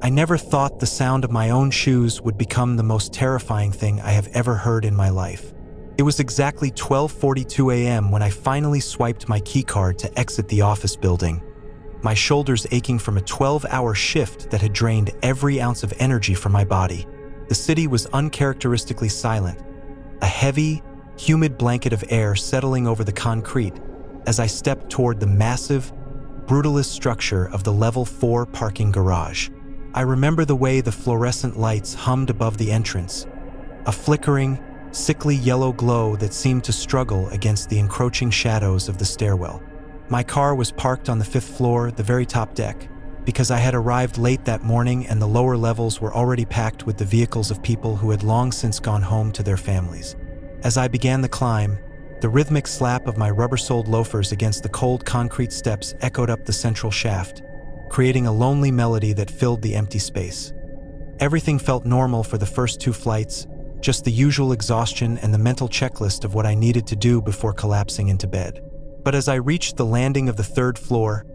I never thought the sound of my own shoes would become the most terrifying thing I have ever heard in my life. It was exactly 12:42 a.m. when I finally swiped my keycard to exit the office building, my shoulders aching from a 12-hour shift that had drained every ounce of energy from my body. The city was uncharacteristically silent, a heavy, humid blanket of air settling over the concrete as I stepped toward the massive, brutalist structure of the level 4 parking garage. I remember the way the fluorescent lights hummed above the entrance, a flickering, sickly yellow glow that seemed to struggle against the encroaching shadows of the stairwell. My car was parked on the 5th floor, the very top deck, because I had arrived late that morning and the lower levels were already packed with the vehicles of people who had long since gone home to their families. As I began the climb, the rhythmic slap of my rubber-soled loafers against the cold concrete steps echoed up the central shaft, creating a lonely melody that filled the empty space. Everything felt normal for the first 2 flights, just the usual exhaustion and the mental checklist of what I needed to do before collapsing into bed. But as I reached the landing of the 3rd floor,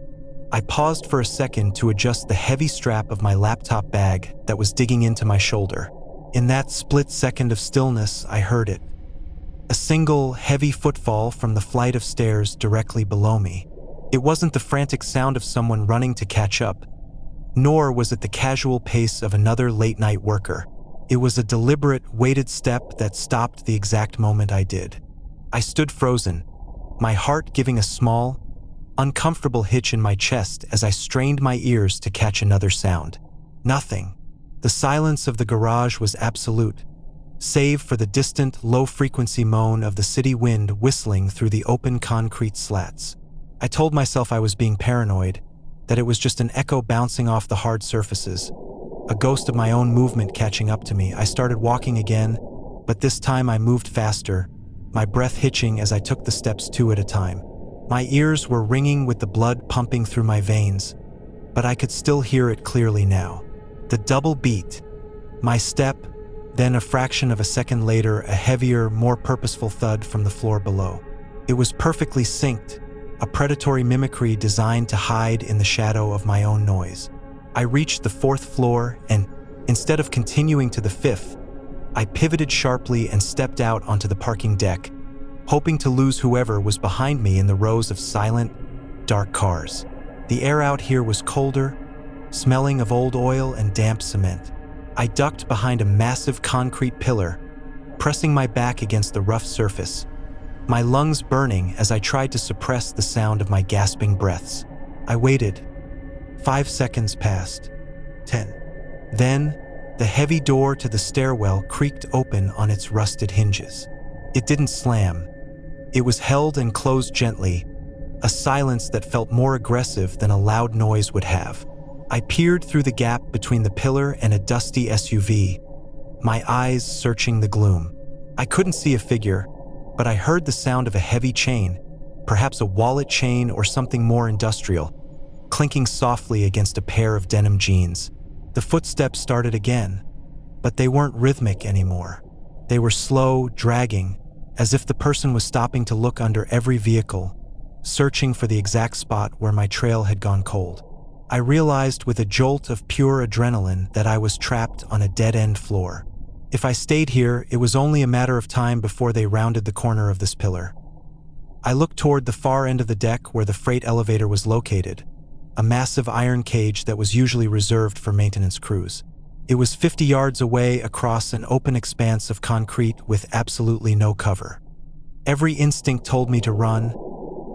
I paused for a second to adjust the heavy strap of my laptop bag that was digging into my shoulder. In that split second of stillness, I heard it. A single, heavy footfall from the flight of stairs directly below me. It wasn't the frantic sound of someone running to catch up, nor was it the casual pace of another late-night worker. It was a deliberate, weighted step that stopped the exact moment I did. I stood frozen, my heart giving a small, uncomfortable hitch in my chest as I strained my ears to catch another sound. Nothing. The silence of the garage was absolute, save for the distant, low-frequency moan of the city wind whistling through the open concrete slats. I told myself I was being paranoid, that it was just an echo bouncing off the hard surfaces, a ghost of my own movement catching up to me. I started walking again, but this time I moved faster, my breath hitching as I took the steps 2 at a time. My ears were ringing with the blood pumping through my veins, but I could still hear it clearly now. The double beat, my step, then a fraction of a second later, a heavier, more purposeful thud from the floor below. It was perfectly synced, a predatory mimicry designed to hide in the shadow of my own noise. I reached the 4th floor and, instead of continuing to the 5th, I pivoted sharply and stepped out onto the parking deck, hoping to lose whoever was behind me in the rows of silent, dark cars. The air out here was colder, smelling of old oil and damp cement. I ducked behind a massive concrete pillar, pressing my back against the rough surface, my lungs burning as I tried to suppress the sound of my gasping breaths. I waited. 5 seconds passed. 10. Then, the heavy door to the stairwell creaked open on its rusted hinges. It didn't slam. It was held and closed gently, a silence that felt more aggressive than a loud noise would have. I peered through the gap between the pillar and a dusty SUV, my eyes searching the gloom. I couldn't see a figure, but I heard the sound of a heavy chain, perhaps a wallet chain or something more industrial, clinking softly against a pair of denim jeans. The footsteps started again, but they weren't rhythmic anymore. They were slow, dragging, as if the person was stopping to look under every vehicle, searching for the exact spot where my trail had gone cold. I realized with a jolt of pure adrenaline that I was trapped on a dead-end floor. If I stayed here, it was only a matter of time before they rounded the corner of this pillar. I looked toward the far end of the deck where the freight elevator was located, a massive iron cage that was usually reserved for maintenance crews. It was 50 yards away across an open expanse of concrete with absolutely no cover. Every instinct told me to run,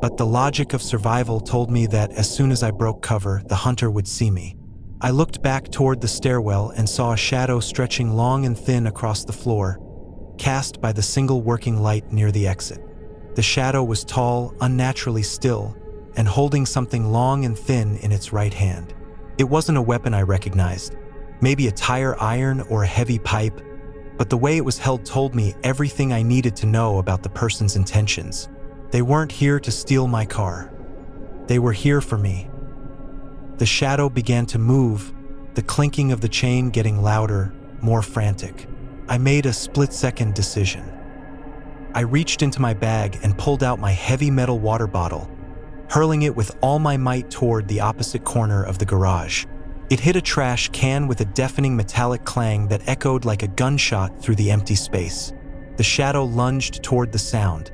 but the logic of survival told me that as soon as I broke cover, the hunter would see me. I looked back toward the stairwell and saw a shadow stretching long and thin across the floor, cast by the single working light near the exit. The shadow was tall, unnaturally still, and holding something long and thin in its right hand. It wasn't a weapon I recognized, maybe a tire iron or a heavy pipe, but the way it was held told me everything I needed to know about the person's intentions. They weren't here to steal my car. They were here for me. The shadow began to move, the clinking of the chain getting louder, more frantic. I made a split-second decision. I reached into my bag and pulled out my heavy metal water bottle, hurling it with all my might toward the opposite corner of the garage. It hit a trash can with a deafening metallic clang that echoed like a gunshot through the empty space. The shadow lunged toward the sound,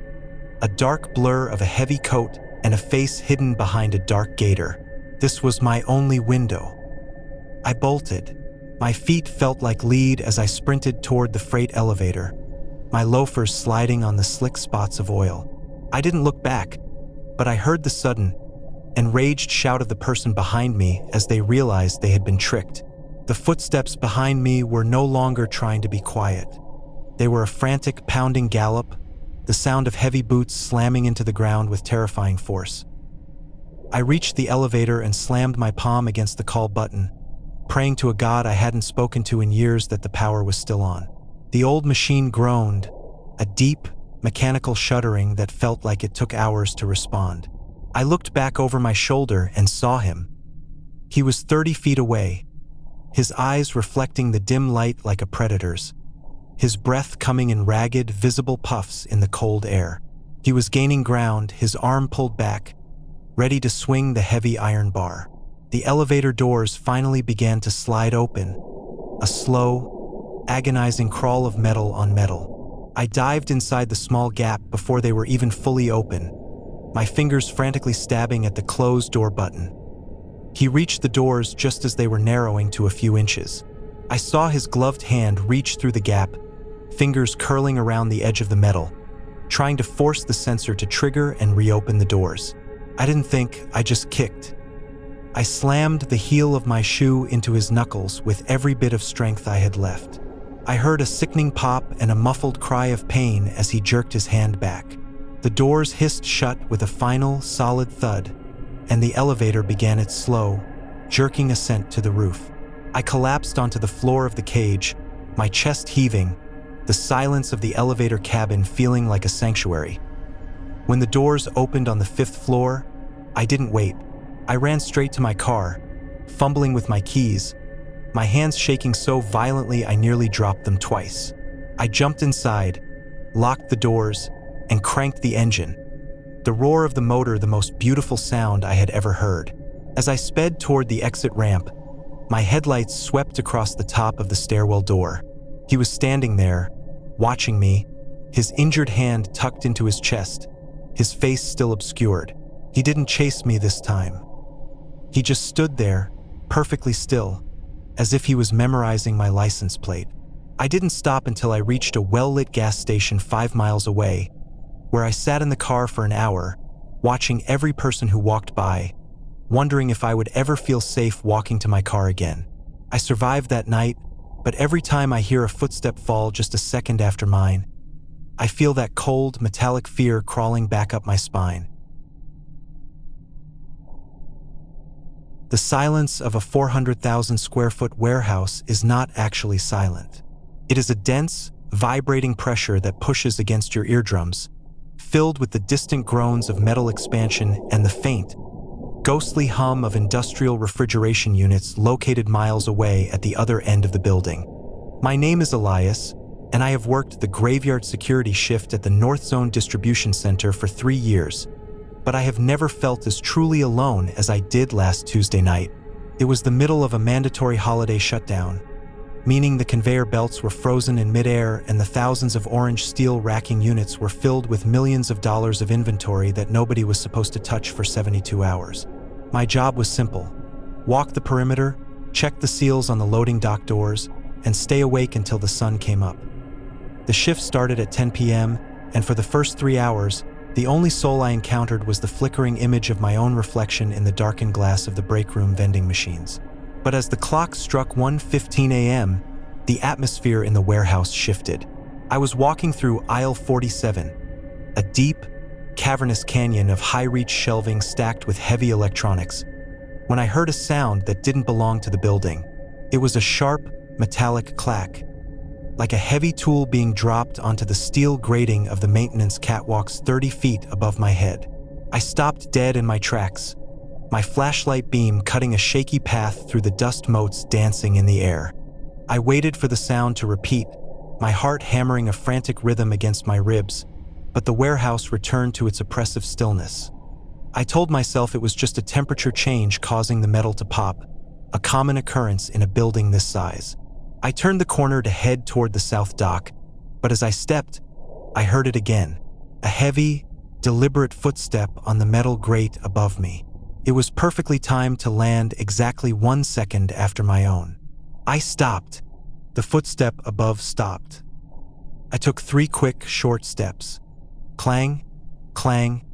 a dark blur of a heavy coat and a face hidden behind a dark gaiter. This was my only window. I bolted. My feet felt like lead as I sprinted toward the freight elevator, my loafers sliding on the slick spots of oil. I didn't look back, but I heard the sudden, enraged shout of the person behind me as they realized they had been tricked. The footsteps behind me were no longer trying to be quiet. They were a frantic, pounding gallop, the sound of heavy boots slamming into the ground with terrifying force. I reached the elevator and slammed my palm against the call button, praying to a god I hadn't spoken to in years that the power was still on. The old machine groaned, a deep, mechanical shuddering that felt like it took hours to respond. I looked back over my shoulder and saw him. He was 30 feet away, his eyes reflecting the dim light like a predator's, his breath coming in ragged, visible puffs in the cold air. He was gaining ground, his arm pulled back, ready to swing the heavy iron bar. The elevator doors finally began to slide open, a slow, agonizing crawl of metal on metal. I dived inside the small gap before they were even fully open, my fingers frantically stabbing at the closed door button. He reached the doors just as they were narrowing to a few inches. I saw his gloved hand reach through the gap, fingers curling around the edge of the metal, trying to force the sensor to trigger and reopen the doors. I didn't think, I just kicked. I slammed the heel of my shoe into his knuckles with every bit of strength I had left. I heard a sickening pop and a muffled cry of pain as he jerked his hand back. The doors hissed shut with a final, solid thud, and the elevator began its slow, jerking ascent to the roof. I collapsed onto the floor of the cage, my chest heaving, the silence of the elevator cabin feeling like a sanctuary. When the doors opened on the 5th floor, I didn't wait. I ran straight to my car, fumbling with my keys, my hands shaking so violently I nearly dropped them twice. I jumped inside, locked the doors, and cranked the engine. The roar of the motor, the most beautiful sound I had ever heard. As I sped toward the exit ramp, my headlights swept across the top of the stairwell door. He was standing there, watching me, his injured hand tucked into his chest, his face still obscured. He didn't chase me this time. He just stood there, perfectly still, as if he was memorizing my license plate. I didn't stop until I reached a well-lit gas station 5 miles away, where I sat in the car for an hour, watching every person who walked by, wondering if I would ever feel safe walking to my car again. I survived that night, but every time I hear a footstep fall just a second after mine, I feel that cold, metallic fear crawling back up my spine. The silence of a 400,000 square foot warehouse is not actually silent. It is a dense, vibrating pressure that pushes against your eardrums, filled with the distant groans of metal expansion and the faint, ghostly hum of industrial refrigeration units located miles away at the other end of the building. My name is Elias, and I have worked the graveyard security shift at the North Zone Distribution Center for 3 years, but I have never felt as truly alone as I did last Tuesday night. It was the middle of a mandatory holiday shutdown, meaning the conveyor belts were frozen in midair and the thousands of orange steel racking units were filled with millions of dollars of inventory that nobody was supposed to touch for 72 hours. My job was simple: walk the perimeter, check the seals on the loading dock doors, and stay awake until the sun came up. The shift started at 10 p.m., and for the first 3 hours, the only soul I encountered was the flickering image of my own reflection in the darkened glass of the break room vending machines. But as the clock struck 1:15 a.m., the atmosphere in the warehouse shifted. I was walking through aisle 47, a deep, cavernous canyon of high-reach shelving stacked with heavy electronics, when I heard a sound that didn't belong to the building. It was a sharp, metallic clack, like a heavy tool being dropped onto the steel grating of the maintenance catwalks 30 feet above my head. I stopped dead in my tracks, my flashlight beam cutting a shaky path through the dust motes dancing in the air. I waited for the sound to repeat, my heart hammering a frantic rhythm against my ribs, but the warehouse returned to its oppressive stillness. I told myself it was just a temperature change causing the metal to pop, a common occurrence in a building this size. I turned the corner to head toward the south dock, but as I stepped, I heard it again, a heavy, deliberate footstep on the metal grate above me. It was perfectly timed to land exactly 1 second after my own. I stopped. The footstep above stopped. I took 3 quick, short steps. Clang, clang,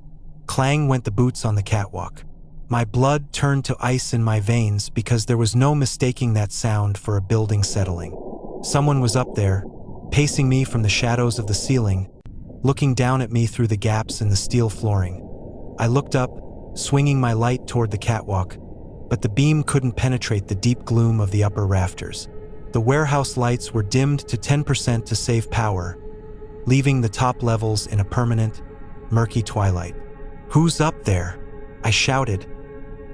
clang went the boots on the catwalk. My blood turned to ice in my veins because there was no mistaking that sound for a building settling. Someone was up there, pacing me from the shadows of the ceiling, looking down at me through the gaps in the steel flooring. I looked up, swinging my light toward the catwalk, but the beam couldn't penetrate the deep gloom of the upper rafters. The warehouse lights were dimmed to 10% to save power, leaving the top levels in a permanent, murky twilight. "Who's up there?" I shouted,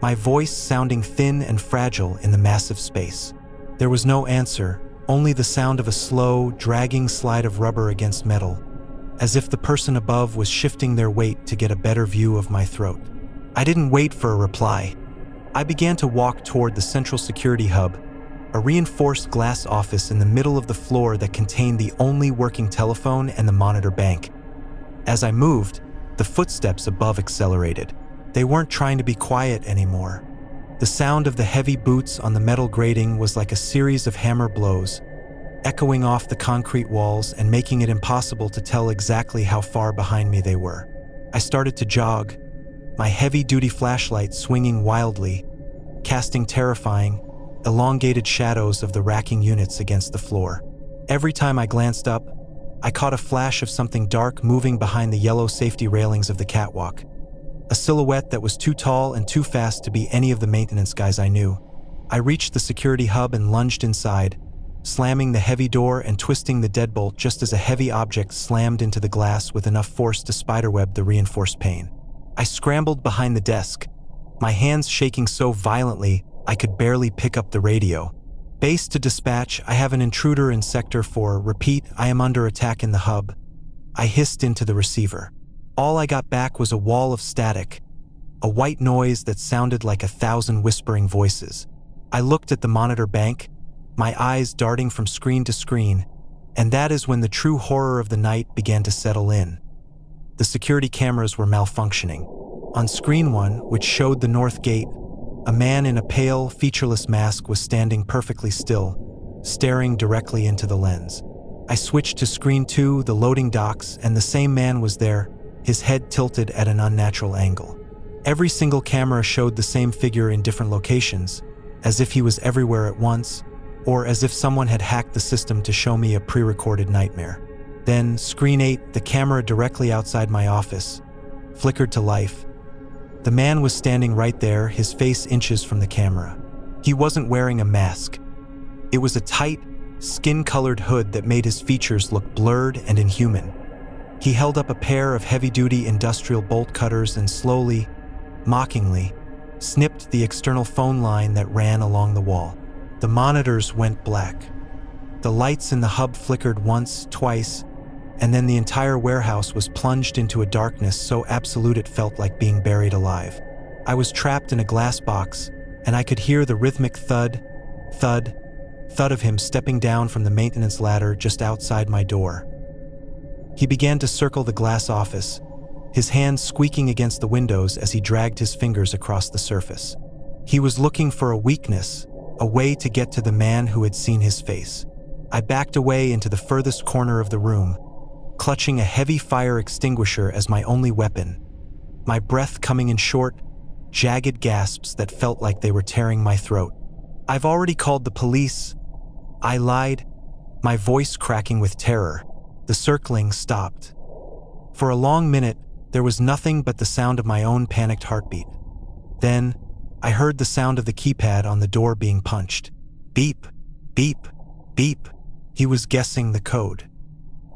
my voice sounding thin and fragile in the massive space. There was no answer, only the sound of a slow, dragging slide of rubber against metal, as if the person above was shifting their weight to get a better view of my throat. I didn't wait for a reply. I began to walk toward the central security hub, a reinforced glass office in the middle of the floor that contained the only working telephone and the monitor bank. As I moved, the footsteps above accelerated. They weren't trying to be quiet anymore. The sound of the heavy boots on the metal grating was like a series of hammer blows, echoing off the concrete walls and making it impossible to tell exactly how far behind me they were. I started to jog, my heavy-duty flashlight swinging wildly, casting terrifying, elongated shadows of the racking units against the floor. Every time I glanced up, I caught a flash of something dark moving behind the yellow safety railings of the catwalk, a silhouette that was too tall and too fast to be any of the maintenance guys I knew. I reached the security hub and lunged inside, slamming the heavy door and twisting the deadbolt just as a heavy object slammed into the glass with enough force to spiderweb the reinforced pane. I scrambled behind the desk, my hands shaking so violently I could barely pick up the radio. "Base to dispatch, I have an intruder in Sector 4. Repeat, I am under attack in the hub." I hissed into the receiver. All I got back was a wall of static, a white noise that sounded like 1,000 whispering voices. I looked at the monitor bank, my eyes darting from screen to screen, and that is when the true horror of the night began to settle in. The security cameras were malfunctioning. On screen 1, which showed the north gate, a man in a pale, featureless mask was standing perfectly still, staring directly into the lens. I switched to screen 2, the loading docks, and the same man was there, his head tilted at an unnatural angle. Every single camera showed the same figure in different locations, as if he was everywhere at once, or as if someone had hacked the system to show me a pre-recorded nightmare. Then, screen 8, the camera directly outside my office, flickered to life. The man was standing right there, his face inches from the camera. He wasn't wearing a mask. It was a tight, skin-colored hood that made his features look blurred and inhuman. He held up a pair of heavy-duty industrial bolt cutters and slowly, mockingly, snipped the external phone line that ran along the wall. The monitors went black. The lights in the hub flickered once, twice, and then the entire warehouse was plunged into a darkness so absolute it felt like being buried alive. I was trapped in a glass box, and I could hear the rhythmic thud, thud, thud of him stepping down from the maintenance ladder just outside my door. He began to circle the glass office, his hands squeaking against the windows as he dragged his fingers across the surface. He was looking for a weakness, a way to get to the man who had seen his face. I backed away into the furthest corner of the room, clutching a heavy fire extinguisher as my only weapon, my breath coming in short, jagged gasps that felt like they were tearing my throat. "I've already called the police," I lied, my voice cracking with terror. The circling stopped. For a long minute, there was nothing but the sound of my own panicked heartbeat. Then, I heard the sound of the keypad on the door being punched. Beep, beep, beep. He was guessing the code.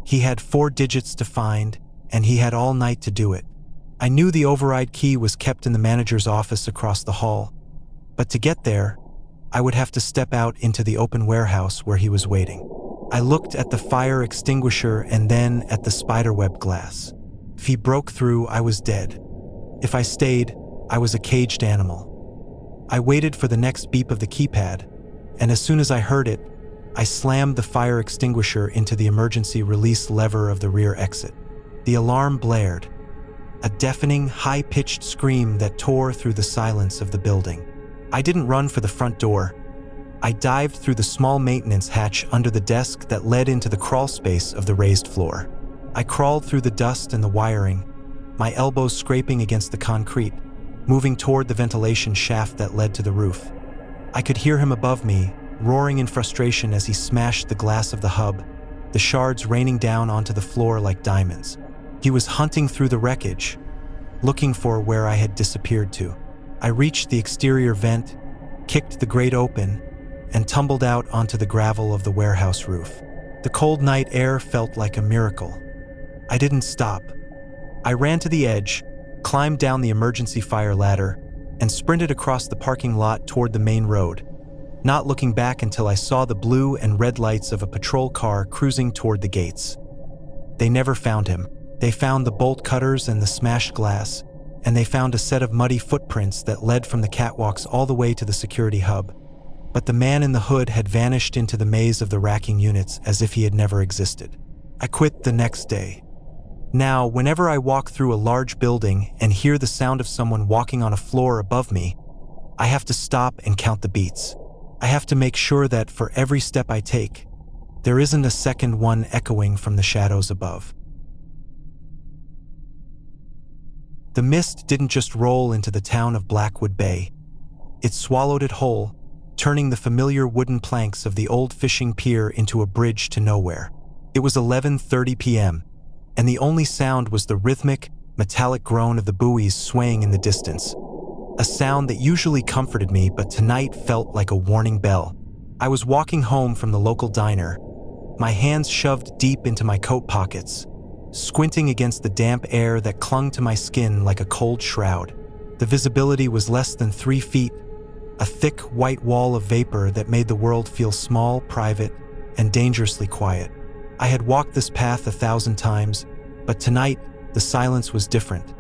He had 4 digits to find, and he had all night to do it. I knew the override key was kept in the manager's office across the hall, but to get there, I would have to step out into the open warehouse where he was waiting. I looked at the fire extinguisher and then at the spiderweb glass. If he broke through, I was dead. If I stayed, I was a caged animal. I waited for the next beep of the keypad, and as soon as I heard it, I slammed the fire extinguisher into the emergency release lever of the rear exit. The alarm blared, a deafening, high-pitched scream that tore through the silence of the building. I didn't run for the front door. I dived through the small maintenance hatch under the desk that led into the crawl space of the raised floor. I crawled through the dust and the wiring, my elbows scraping against the concrete, moving toward the ventilation shaft that led to the roof. I could hear him above me, roaring in frustration as he smashed the glass of the hub, the shards raining down onto the floor like diamonds. He was hunting through the wreckage, looking for where I had disappeared to. I reached the exterior vent, kicked the grate open, and tumbled out onto the gravel of the warehouse roof. The cold night air felt like a miracle. I didn't stop. I ran to the edge, climbed down the emergency fire ladder, and sprinted across the parking lot toward the main road, not looking back until I saw the blue and red lights of a patrol car cruising toward the gates. They never found him. They found the bolt cutters and the smashed glass, and they found a set of muddy footprints that led from the catwalks all the way to the security hub. But the man in the hood had vanished into the maze of the racking units as if he had never existed. I quit the next day. Now, whenever I walk through a large building and hear the sound of someone walking on a floor above me, I have to stop and count the beats. I have to make sure that for every step I take, there isn't a second one echoing from the shadows above. The mist didn't just roll into the town of Blackwood Bay. It swallowed it whole, turning the familiar wooden planks of the old fishing pier into a bridge to nowhere. It was 11:30 p.m., and the only sound was the rhythmic, metallic groan of the buoys swaying in the distance. A sound that usually comforted me, but tonight felt like a warning bell. I was walking home from the local diner, my hands shoved deep into my coat pockets, squinting against the damp air that clung to my skin like a cold shroud. The visibility was less than 3 feet, a thick white wall of vapor that made the world feel small, private, and dangerously quiet. I had walked this path 1,000 times, but tonight the silence was different.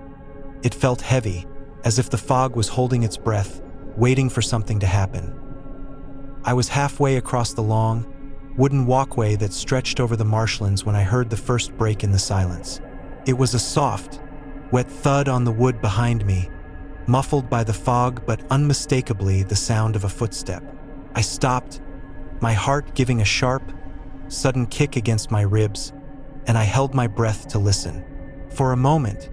It felt heavy, as if the fog was holding its breath, waiting for something to happen. I was halfway across the long, wooden walkway that stretched over the marshlands when I heard the first break in the silence. It was a soft, wet thud on the wood behind me, muffled by the fog but unmistakably the sound of a footstep. I stopped, my heart giving a sharp, sudden kick against my ribs, and I held my breath to listen. For a moment,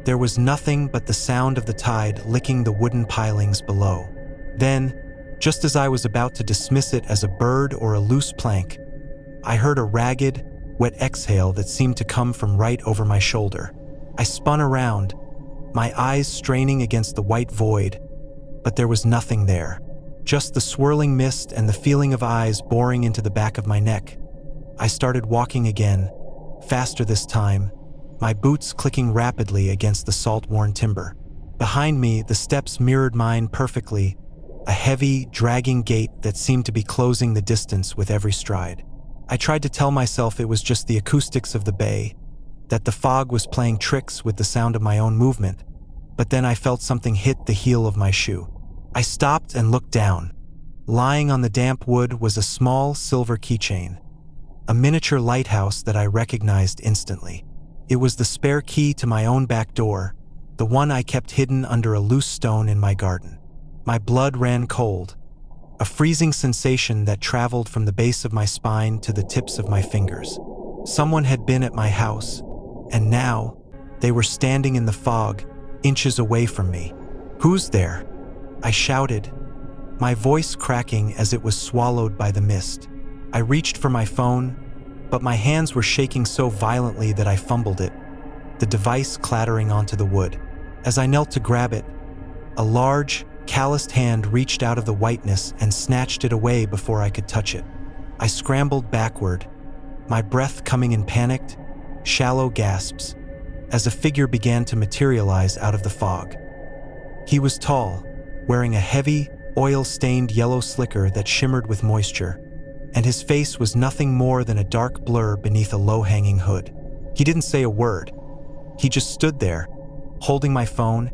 there was nothing but the sound of the tide licking the wooden pilings below. Then, just as I was about to dismiss it as a bird or a loose plank, I heard a ragged, wet exhale that seemed to come from right over my shoulder. I spun around, my eyes straining against the white void, but there was nothing there. Just the swirling mist and the feeling of eyes boring into the back of my neck. I started walking again, faster this time, my boots clicking rapidly against the salt-worn timber. Behind me, the steps mirrored mine perfectly, a heavy, dragging gait that seemed to be closing the distance with every stride. I tried to tell myself it was just the acoustics of the bay, that the fog was playing tricks with the sound of my own movement, but then I felt something hit the heel of my shoe. I stopped and looked down. Lying on the damp wood was a small silver keychain, a miniature lighthouse that I recognized instantly. It was the spare key to my own back door, the one I kept hidden under a loose stone in my garden. My blood ran cold, a freezing sensation that traveled from the base of my spine to the tips of my fingers. Someone had been at my house, and now they were standing in the fog, inches away from me. "Who's there?" I shouted, my voice cracking as it was swallowed by the mist. I reached for my phone, but my hands were shaking so violently that I fumbled it, the device clattering onto the wood. As I knelt to grab it, a large, calloused hand reached out of the whiteness and snatched it away before I could touch it. I scrambled backward, my breath coming in panicked, shallow gasps, as a figure began to materialize out of the fog. He was tall, wearing a heavy, oil-stained yellow slicker that shimmered with moisture, and his face was nothing more than a dark blur beneath a low-hanging hood. He didn't say a word. He just stood there, holding my phone,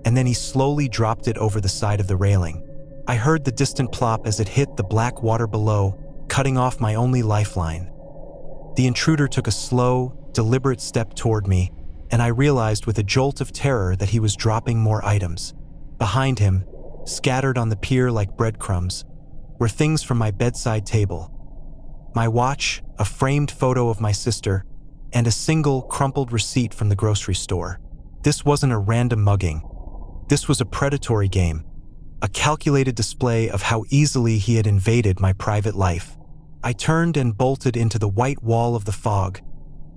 and then he slowly dropped it over the side of the railing. I heard the distant plop as it hit the black water below, cutting off my only lifeline. The intruder took a slow, deliberate step toward me, and I realized with a jolt of terror that he was dropping more items. Behind him, scattered on the pier like breadcrumbs, were things from my bedside table. My watch, a framed photo of my sister, and a single, crumpled receipt from the grocery store. This wasn't a random mugging. This was a predatory game, a calculated display of how easily he had invaded my private life. I turned and bolted into the white wall of the fog,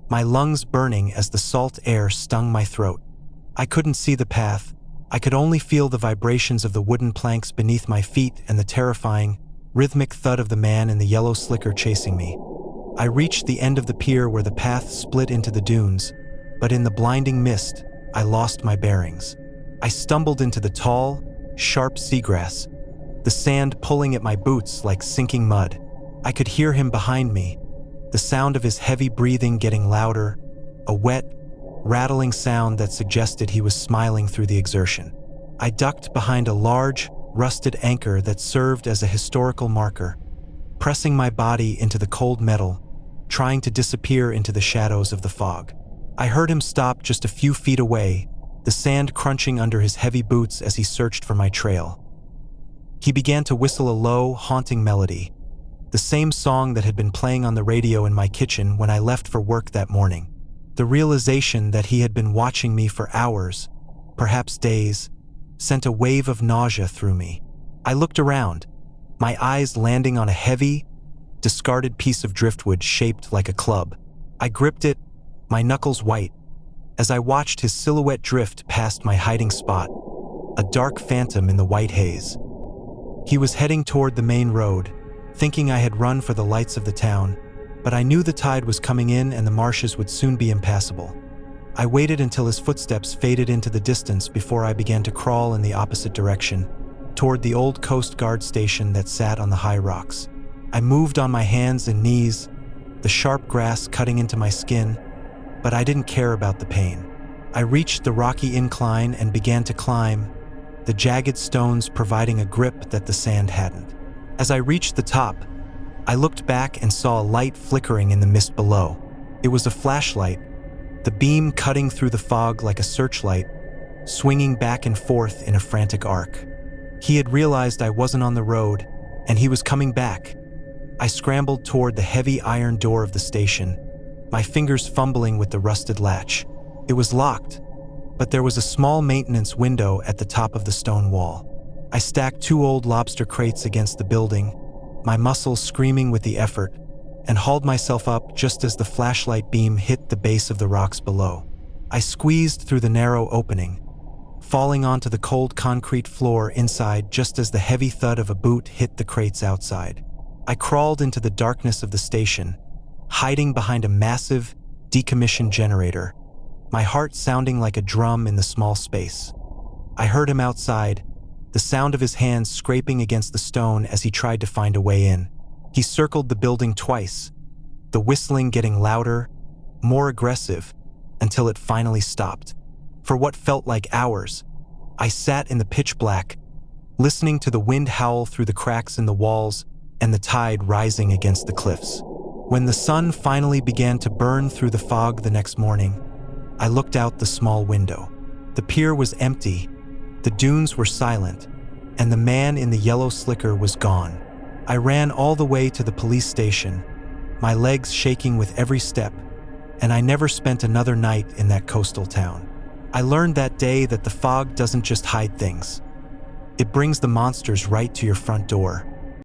my lungs burning as the salt air stung my throat. I couldn't see the path. I could only feel the vibrations of the wooden planks beneath my feet and the terrifying, rhythmic thud of the man in the yellow slicker chasing me. I reached the end of the pier where the path split into the dunes, but in the blinding mist, I lost my bearings. I stumbled into the tall, sharp seagrass, the sand pulling at my boots like sinking mud. I could hear him behind me, the sound of his heavy breathing getting louder, a wet, rattling sound that suggested he was smiling through the exertion. I ducked behind a large, rusted anchor that served as a historical marker, pressing my body into the cold metal, trying to disappear into the shadows of the fog. I heard him stop just a few feet away, the sand crunching under his heavy boots as he searched for my trail. He began to whistle a low, haunting melody, the same song that had been playing on the radio in my kitchen when I left for work that morning. The realization that he had been watching me for hours, perhaps days, sent a wave of nausea through me. I looked around, my eyes landing on a heavy, discarded piece of driftwood shaped like a club. I gripped it, my knuckles white, as I watched his silhouette drift past my hiding spot, a dark phantom in the white haze. He was heading toward the main road, thinking I had run for the lights of the town, but I knew the tide was coming in and the marshes would soon be impassable. I waited until his footsteps faded into the distance before I began to crawl in the opposite direction, toward the old Coast Guard station that sat on the high rocks. I moved on my hands and knees, the sharp grass cutting into my skin, but I didn't care about the pain. I reached the rocky incline and began to climb, the jagged stones providing a grip that the sand hadn't. As I reached the top, I looked back and saw a light flickering in the mist below. It was a flashlight, the beam cutting through the fog like a searchlight, swinging back and forth in a frantic arc. He had realized I wasn't on the road, and he was coming back. I scrambled toward the heavy iron door of the station, my fingers fumbling with the rusted latch. It was locked, but there was a small maintenance window at the top of the stone wall. I stacked 2 old lobster crates against the building, my muscles screaming with the effort, and hauled myself up just as the flashlight beam hit the base of the rocks below. I squeezed through the narrow opening, falling onto the cold concrete floor inside just as the heavy thud of a boot hit the crates outside. I crawled into the darkness of the station, hiding behind a massive, decommissioned generator, my heart sounding like a drum in the small space. I heard him outside, the sound of his hands scraping against the stone as he tried to find a way in. He circled the building twice, the whistling getting louder, more aggressive, until it finally stopped. For what felt like hours, I sat in the pitch black, listening to the wind howl through the cracks in the walls and the tide rising against the cliffs. When the sun finally began to burn through the fog the next morning, I looked out the small window. The pier was empty, the dunes were silent, and the man in the yellow slicker was gone. I ran all the way to the police station, my legs shaking with every step, and I never spent another night in that coastal town. I learned that day that the fog doesn't just hide things. It brings the monsters right to your front door.